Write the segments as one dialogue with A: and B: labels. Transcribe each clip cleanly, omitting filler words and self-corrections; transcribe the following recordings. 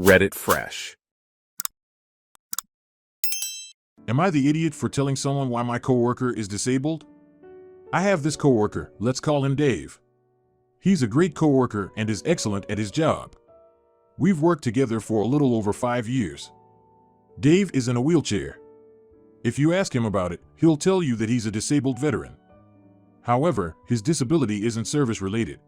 A: Reddit fresh.
B: Am I the idiot for telling someone why my coworker is disabled? I have this coworker, let's call him Dave. He's a great coworker and is excellent at his job. We've worked together for a little over 5 years. Dave is in a wheelchair. If you ask him about it, he'll tell you that he's a disabled veteran. However, his disability isn't service-related.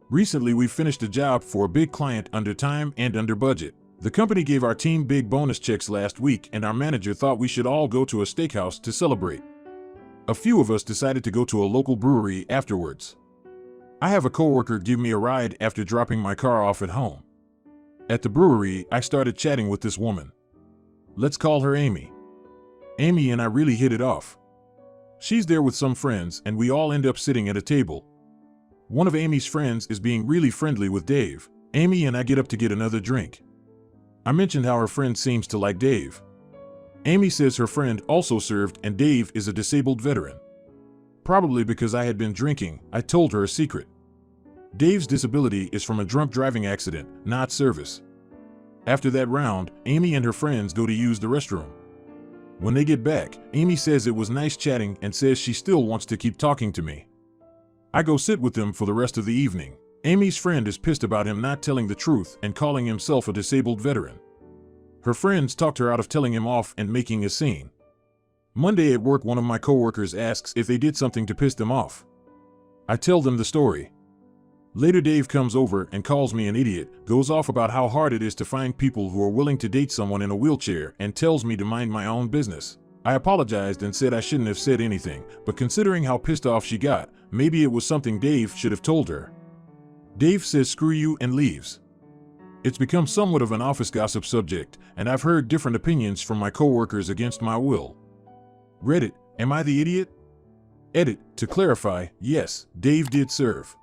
B: Recently, we finished a job for a big client under time and under budget. The company gave our team big bonus checks last week, and our manager thought we should all go to a steakhouse to celebrate. A few of us decided to go to a local brewery afterwards. I have a coworker give me a ride after dropping my car off at home. At the brewery, I started chatting with this woman. Let's call her Amy. Amy and I really hit it off. She's there with some friends, and we all end up sitting at a table. One of Amy's friends is being really friendly with Dave. Amy and I get up to get another drink. I mentioned how her friend seems to like Dave. Amy says her friend also served and Dave is a disabled veteran. Probably because I had been drinking, I told her a secret. Dave's disability is from a drunk driving accident, not service. After that round, Amy and her friends go to use the restroom. When they get back, Amy says it was nice chatting and says she still wants to keep talking to me. I go sit with them for the rest of the evening. Amy's friend is pissed about him not telling the truth and calling himself a disabled veteran. Her friends talked her out of telling him off and making a scene. Monday at work, one of my coworkers asks if they did something to piss them off. I tell them the story. Later, Dave comes over and calls me an idiot, goes off about how hard it is to find people who are willing to date someone in a wheelchair, and tells me to mind my own business. I apologized and said I shouldn't have said anything, but considering how pissed off she got, maybe it was something Dave should have told her. Dave says screw you and leaves. It's become somewhat of an office gossip subject, and I've heard different opinions from my coworkers against my will. Reddit, am I the idiot? Edit, to clarify, yes, Dave did serve.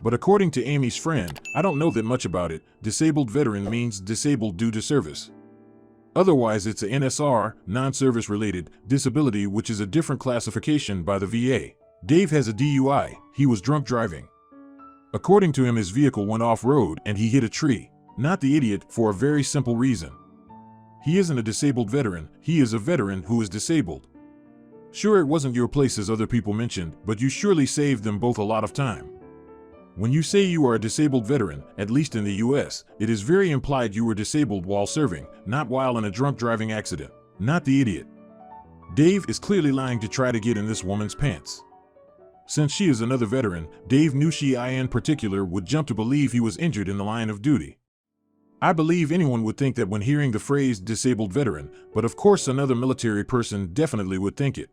B: But according to Amy's friend, I don't know that much about it. Disabled veteran means disabled due to service. Otherwise, it's a NSR, non-service related, disability, which is a different classification by the VA. Dave has a DUI, he was drunk driving. According to him, his vehicle went off-road and he hit a tree. Not the idiot, for a very simple reason. He isn't a disabled veteran, he is a veteran who is disabled. Sure, it wasn't your place as other people mentioned, but you surely saved them both a lot of time. When you say you are a disabled veteran, at least in the US, it is very implied you were disabled while serving, not while in a drunk driving accident. Not the idiot. Dave is clearly lying to try to get in this woman's pants. Since she is another veteran, Dave knew she in particular would jump to believe he was injured in the line of duty. I believe anyone would think that when hearing the phrase disabled veteran, but of course another military person definitely would think it.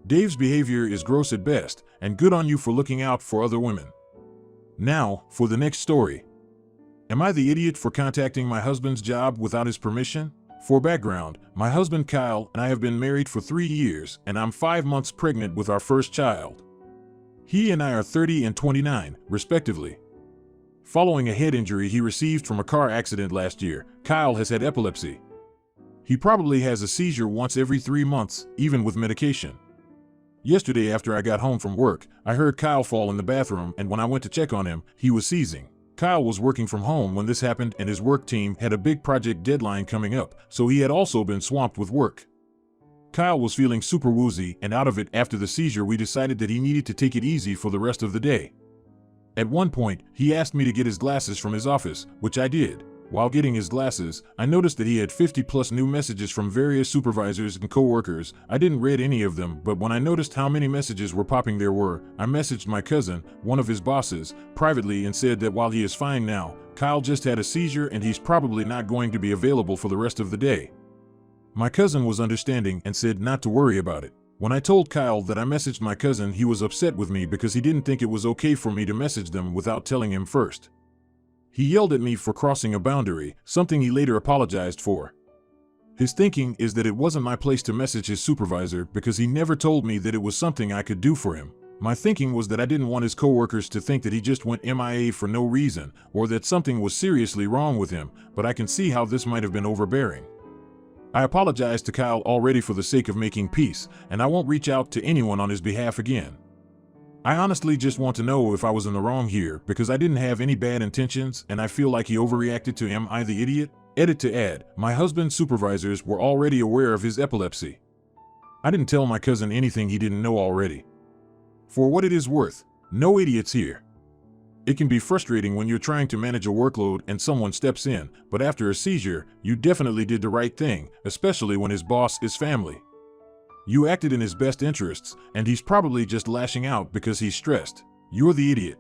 B: Dave's behavior is gross at best, and good on you for looking out for other women. Now, for the next story. Am I the idiot for contacting my husband's job without his permission? For background, my husband Kyle and I have been married for 3 years, and I'm 5 months pregnant with our first child. He and I are 30 and 29, respectively. Following a head injury he received from a car accident last year, Kyle has had epilepsy. He probably has a seizure once every 3 months, even with medication. Yesterday, after I got home from work, I heard Kyle fall in the bathroom, and when I went to check on him, he was seizing. Kyle was working from home when this happened, and his work team had a big project deadline coming up, so he had also been swamped with work. Kyle was feeling super woozy and out of it after the seizure. We decided that he needed to take it easy for the rest of the day. At one point, he asked me to get his glasses from his office, which I did. While getting his glasses, I noticed that he had 50+ new messages from various supervisors and coworkers. I didn't read any of them, but when I noticed how many messages were popping there were, I messaged my cousin, one of his bosses, privately and said that while he is fine now, Kyle just had a seizure and he's probably not going to be available for the rest of the day. My cousin was understanding and said not to worry about it. When I told Kyle that I messaged my cousin, he was upset with me because he didn't think it was okay for me to message them without telling him first. He yelled at me for crossing a boundary, something he later apologized for. His thinking is that it wasn't my place to message his supervisor because he never told me that it was something I could do for him. My thinking was that I didn't want his coworkers to think that he just went MIA for no reason, or that something was seriously wrong with him, but I can see how this might have been overbearing. I apologized to Kyle already for the sake of making peace, and I won't reach out to anyone on his behalf again. I honestly just want to know if I was in the wrong here because I didn't have any bad intentions and I feel like he overreacted to am I the idiot? Edit to add, my husband's supervisors were already aware of his epilepsy. I didn't tell my cousin anything he didn't know already. For what it is worth, no idiots here. It can be frustrating when you're trying to manage a workload and someone steps in, but after a seizure, you definitely did the right thing, especially when his boss is family. You acted in his best interests, and he's probably just lashing out because he's stressed. You're the idiot.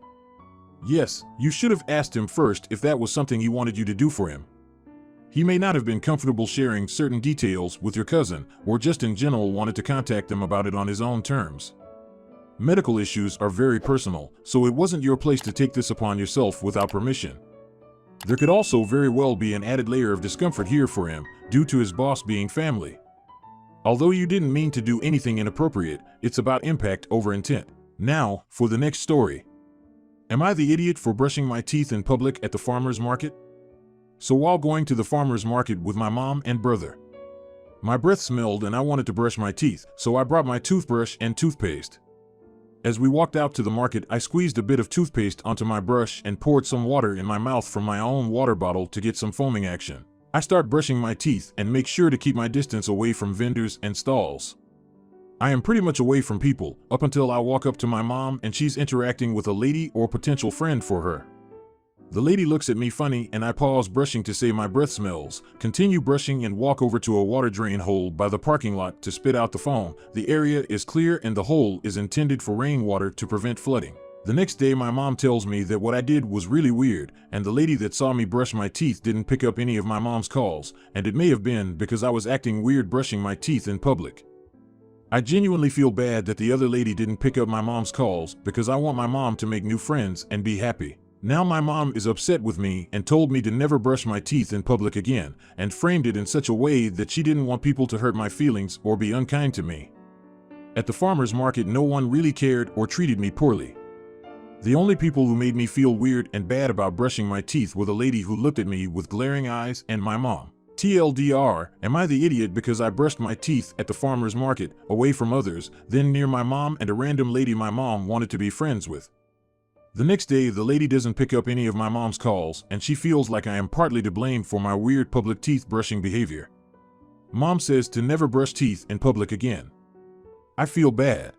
B: Yes, you should have asked him first if that was something he wanted you to do for him. He may not have been comfortable sharing certain details with your cousin, or just in general wanted to contact them about it on his own terms. Medical issues are very personal, so it wasn't your place to take this upon yourself without permission. There could also very well be an added layer of discomfort here for him, due to his boss being family. Although you didn't mean to do anything inappropriate, it's about impact over intent. Now, for the next story. Am I the idiot for brushing my teeth in public at the farmer's market? So while going to the farmer's market with my mom and brother, my breath smelled and I wanted to brush my teeth, so I brought my toothbrush and toothpaste. As we walked out to the market, I squeezed a bit of toothpaste onto my brush and poured some water in my mouth from my own water bottle to get some foaming action. I start brushing my teeth and make sure to keep my distance away from vendors and stalls. I am pretty much away from people, up until I walk up to my mom and she's interacting with a lady or potential friend for her. The lady looks at me funny and I pause brushing to say my breath smells, continue brushing and walk over to a water drain hole by the parking lot to spit out the foam. The area is clear and the hole is intended for rainwater to prevent flooding. The next day my mom tells me that what I did was really weird, and the lady that saw me brush my teeth didn't pick up any of my mom's calls, and it may have been because I was acting weird brushing my teeth in public. I genuinely feel bad that the other lady didn't pick up my mom's calls because I want my mom to make new friends and be happy. Now my mom is upset with me and told me to never brush my teeth in public again, and framed it in such a way that she didn't want people to hurt my feelings or be unkind to me. At the farmer's market, no one really cared or treated me poorly. The only people who made me feel weird and bad about brushing my teeth were the lady who looked at me with glaring eyes and my mom. TLDR, am I the idiot because I brushed my teeth at the farmer's market, away from others, then near my mom and a random lady my mom wanted to be friends with? The next day, the lady doesn't pick up any of my mom's calls, and she feels like I am partly to blame for my weird public teeth brushing behavior. Mom says to never brush teeth in public again. I feel bad.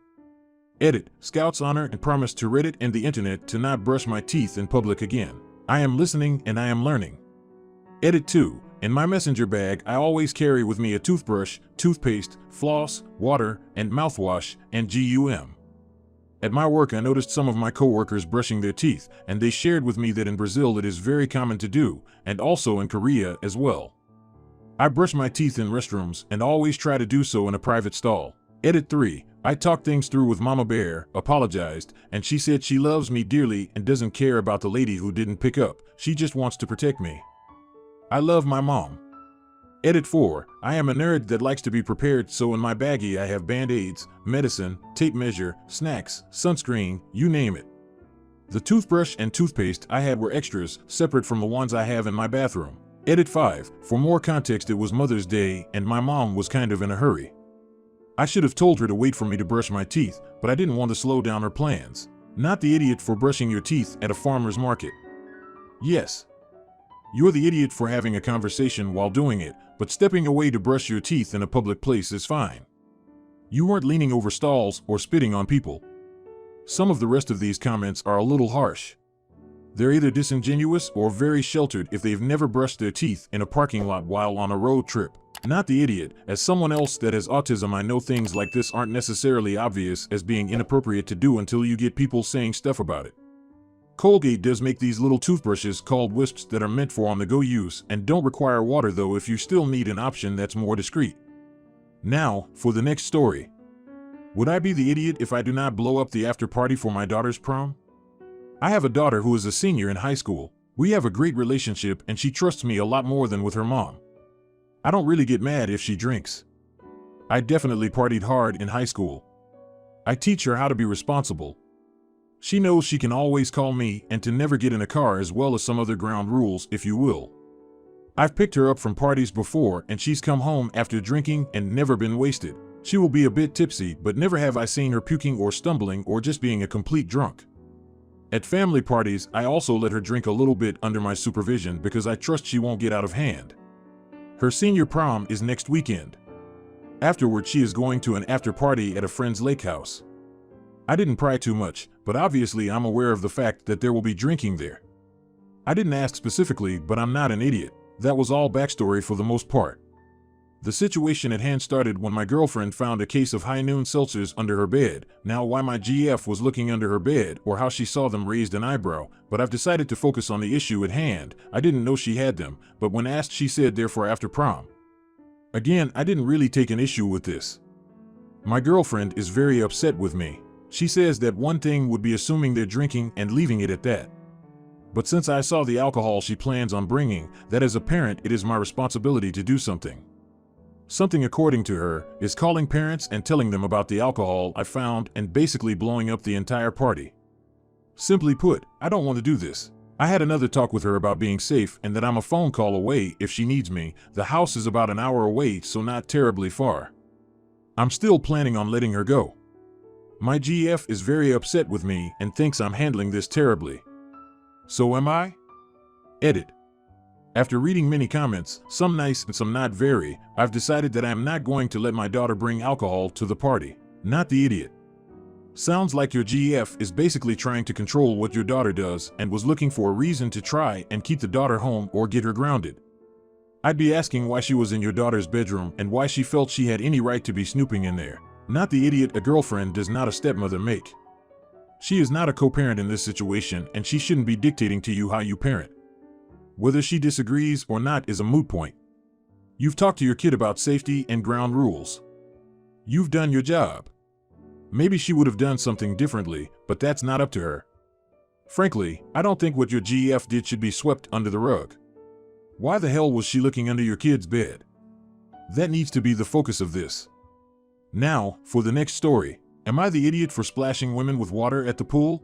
B: Edit, Scout's honor and promise to Reddit and the internet to not brush my teeth in public again. I am listening and I am learning. Edit 2, in my messenger bag I always carry with me a toothbrush, toothpaste, floss, water, and mouthwash, and GUM. At my work I noticed some of my coworkers brushing their teeth, and they shared with me that in Brazil it is very common to do, and also in Korea as well. I brush my teeth in restrooms and always try to do so in a private stall. Edit 3, I talked things through with Mama Bear, apologized, and she said she loves me dearly and doesn't care about the lady who didn't pick up, she just wants to protect me. I love my mom. Edit 4, I am a nerd that likes to be prepared, so in my baggie I have band-aids, medicine, tape measure, snacks, sunscreen, you name it. The toothbrush and toothpaste I had were extras, separate from the ones I have in my bathroom. Edit 5, for more context, it was Mother's Day and my mom was kind of in a hurry. I should have told her to wait for me to brush my teeth, but I didn't want to slow down her plans. Not the idiot for brushing your teeth at a farmer's market. Yes. You're the idiot for having a conversation while doing it, but stepping away to brush your teeth in a public place is fine. You weren't leaning over stalls or spitting on people. Some of the rest of these comments are a little harsh. They're either disingenuous or very sheltered if they've never brushed their teeth in a parking lot while on a road trip. Not the idiot. As someone else that has autism, I know things like this aren't necessarily obvious as being inappropriate to do until you get people saying stuff about it. Colgate does make these little toothbrushes called wisps that are meant for on-the-go use and don't require water though if you still need an option that's more discreet. Now, for the next story. Would I be the idiot if I do not blow up the after party for my daughter's prom? I have a daughter who is a senior in high school. We have a great relationship and she trusts me a lot more than with her mom. I don't really get mad if she drinks. I definitely partied hard in high school. I teach her how to be responsible. She knows she can always call me and to never get in a car, as well as some other ground rules, if you will. I've picked her up from parties before and she's come home after drinking and never been wasted. She will be a bit tipsy, but never have I seen her puking or stumbling or just being a complete drunk. At family parties, I also let her drink a little bit under my supervision because I trust she won't get out of hand. Her senior prom is next weekend. Afterward, she is going to an after party at a friend's lake house. I didn't pry too much, but obviously I'm aware of the fact that there will be drinking there. I didn't ask specifically, but I'm not an idiot. That was all backstory for the most part. The situation at hand started when my girlfriend found a case of High Noon seltzers under her bed. Now, why my GF was looking under her bed or how she saw them raised an eyebrow, but I've decided to focus on the issue at hand. I didn't know she had them, but when asked she said they're for after prom. Again, I didn't really take an issue with this. My girlfriend is very upset with me. She says that one thing would be assuming they're drinking and leaving it at that. But since I saw the alcohol she plans on bringing, that as a parent it is my responsibility to do something. Something, according to her, is calling parents and telling them about the alcohol I found and basically blowing up the entire party. Simply put, I don't want to do this. I had another talk with her about being safe and that I'm a phone call away if she needs me. The house is about an hour away, so not terribly far. I'm still planning on letting her go. My GF is very upset with me and thinks I'm handling this terribly. So am I? Edit. After reading many comments, some nice and some not very, I've decided that I am not going to let my daughter bring alcohol to the party. Not the idiot. Sounds like your GF is basically trying to control what your daughter does and was looking for a reason to try and keep the daughter home or get her grounded. I'd be asking why she was in your daughter's bedroom and why she felt she had any right to be snooping in there. Not the idiot a girlfriend does not a stepmother make. She is not a co-parent in this situation and she shouldn't be dictating to you how you parent. Whether she disagrees or not is a moot point. You've talked to your kid about safety and ground rules. You've done your job. Maybe she would have done something differently, but that's not up to her. Frankly, I don't think what your GF did should be swept under the rug. Why the hell was she looking under your kid's bed? That needs to be the focus of this. Now, for the next story. Am I the idiot for splashing women with water at the pool?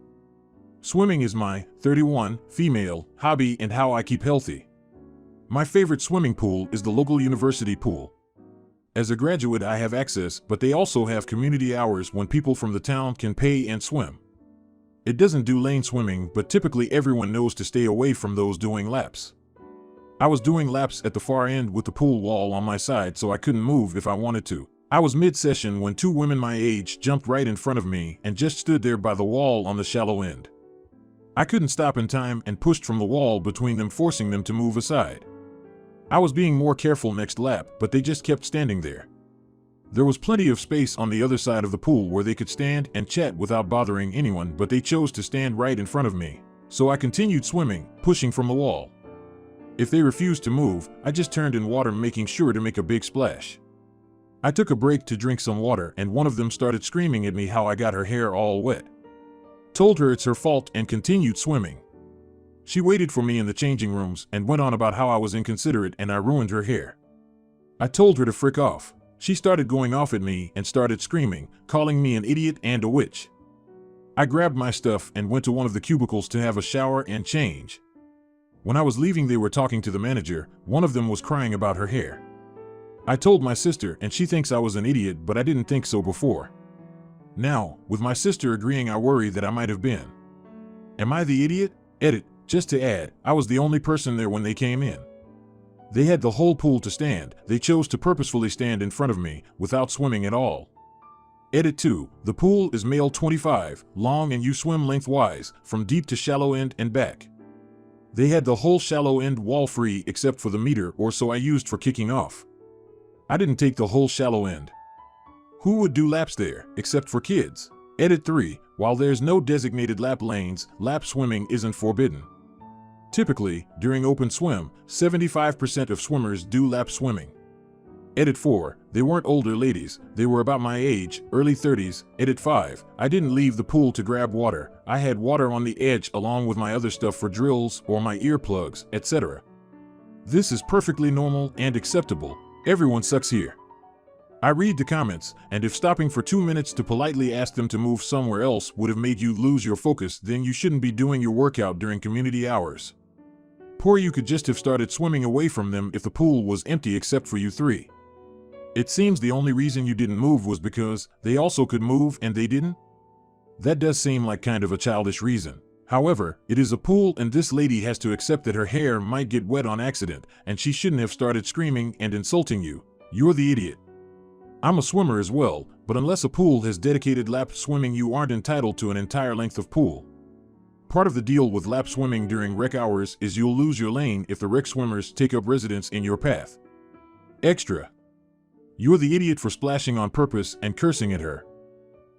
B: Swimming is my 31 female hobby and how I keep healthy. My favorite swimming pool is the local university pool. As a graduate, I have access, but they also have community hours when people from the town can pay and swim. It doesn't do lane swimming, but typically everyone knows to stay away from those doing laps. I was doing laps at the far end with the pool wall on my side, so I couldn't move if I wanted to. I was mid-session when two women my age jumped right in front of me and just stood there by the wall on the shallow end. I couldn't stop in time and pushed from the wall between them, forcing them to move aside. I was being more careful next lap, but they just kept standing there. There was plenty of space on the other side of the pool where they could stand and chat without bothering anyone, but they chose to stand right in front of me. So I continued swimming, pushing from the wall. If they refused to move, I just turned in water, making sure to make a big splash. I took a break to drink some water and one of them started screaming at me how I got her hair all wet. Told her it's her fault and continued swimming. She waited for me in the changing rooms and went on about how I was inconsiderate and I ruined her hair. I told her to frick off. She started going off at me and started screaming, calling me an idiot and a witch. I grabbed my stuff and went to one of the cubicles to have a shower and change. When I was leaving, they were talking to the manager. One of them was crying about her hair. I told my sister and she thinks I was an idiot, but I didn't think so before. Now, with my sister agreeing, I worry that I might have been. Am I the idiot? Edit. Just to add, I was the only person there when they came in. They had the whole pool to stand. They chose to purposefully stand in front of me without swimming at all. Edit 2. The pool is male 25, long, and you swim lengthwise, from deep to shallow end and back. They had the whole shallow end wall free except for the meter or so I used for kicking off. I didn't take the whole shallow end. Who would do laps there, except for kids? Edit 3. While there's no designated lap lanes, lap swimming isn't forbidden. Typically, during open swim, 75% of swimmers do lap swimming. Edit 4. They weren't older ladies, they were about my age, early 30s. Edit 5. I didn't leave the pool to grab water. I had water on the edge along with my other stuff for drills or my earplugs, etc. This is perfectly normal and acceptable. Everyone sucks here. I read the comments, and if stopping for 2 minutes to politely ask them to move somewhere else would have made you lose your focus, then you shouldn't be doing your workout during community hours. Poor you could just have started swimming away from them if the pool was empty except for you three. It seems the only reason you didn't move was because they also could move and they didn't? That does seem like kind of a childish reason. However, it is a pool and this lady has to accept that her hair might get wet on accident and she shouldn't have started screaming and insulting you. You're the idiot. I'm a swimmer as well, but unless a pool has dedicated lap swimming, you aren't entitled to an entire length of pool. Part of the deal with lap swimming during rec hours is you'll lose your lane if the rec swimmers take up residence in your path. Extra. You're the idiot for splashing on purpose and cursing at her.